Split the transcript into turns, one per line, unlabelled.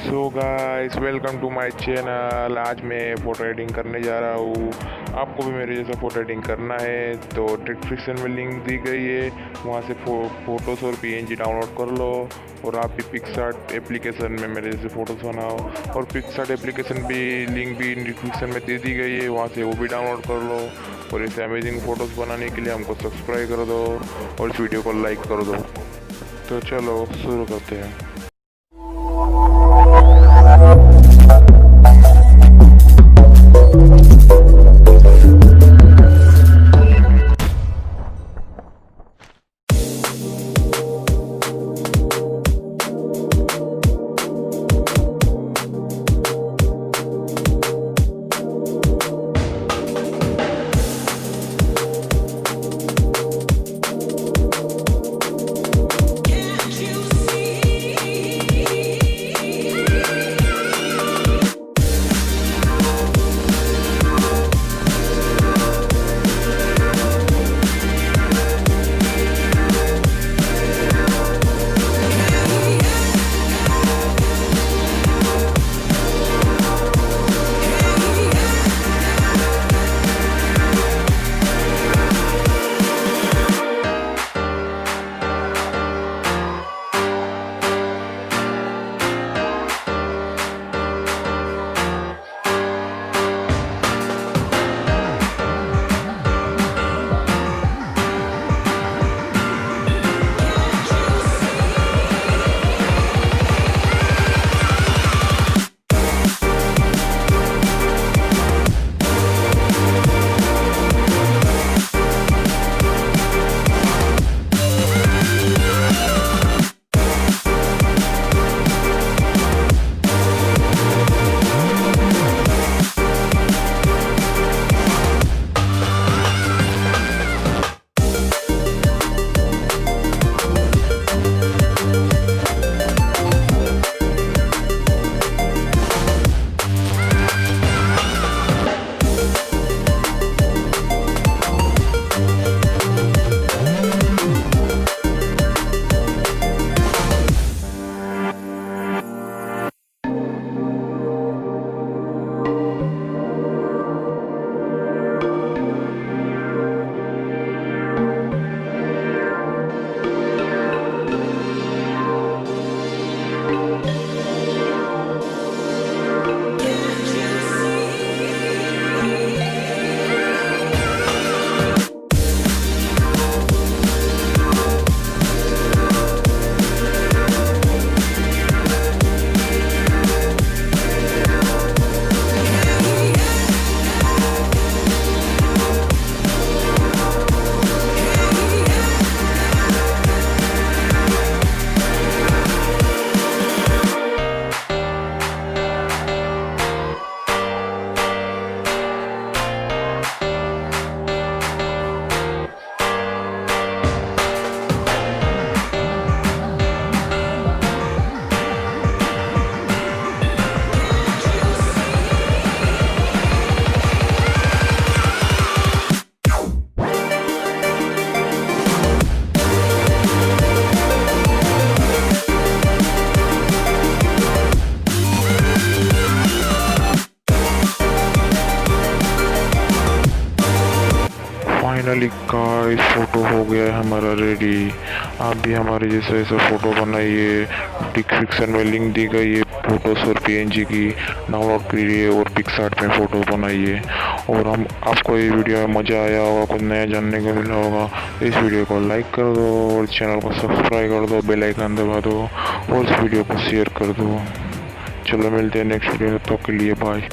So guys welcome to my channel. आज मैं photo editing करने जा रहा हूँ। आपको भी मेरे जैसा फ़ोटो एडिटिंग करना है तो डिस्क्रिप्शन में लिंक दी गई है, वहाँ से फ़ोटोज़ और PNG डाउनलोड कर लो और आप भी पिक्सआर्ट एप्लीकेशन में मेरे जैसे फ़ोटोज़ बनाओ। और पिक्सआर्ट एप्लीकेशन भी लिंक भी डिस्क्रिप्शन में दे दी गई है, वहाँ से वो भी डाउनलोड कर लो। और ऐसे अमेजिंग फ़ोटोज़ बनाने के लिए हमको सब्सक्राइब कर दो और इस वीडियो को लाइक कर दो। तो चलो शुरू करते हैं। फाइनली गाइस फ़ोटो हो गया है हमारा रेडी। आप भी हमारे जैसे ऐसा फ़ोटो बनाइए। डिस्क्रिप्शन में लिंक दी गई है फ़ोटोज़ और PNG की, डाउनलोड करिए और पिक्सआर्ट में फ़ोटो बनाइए। और हम आपको ये वीडियो में मज़ा आया होगा, कुछ नया जानने को मिला होगा। इस वीडियो को लाइक कर दो और चैनल को सब्सक्राइब कर दो, बेल आइकन दबा दो और इस वीडियो को शेयर कर दो। चलो मिलते हैं नेक्स्ट वीडियो में, तब तक के लिए बाय।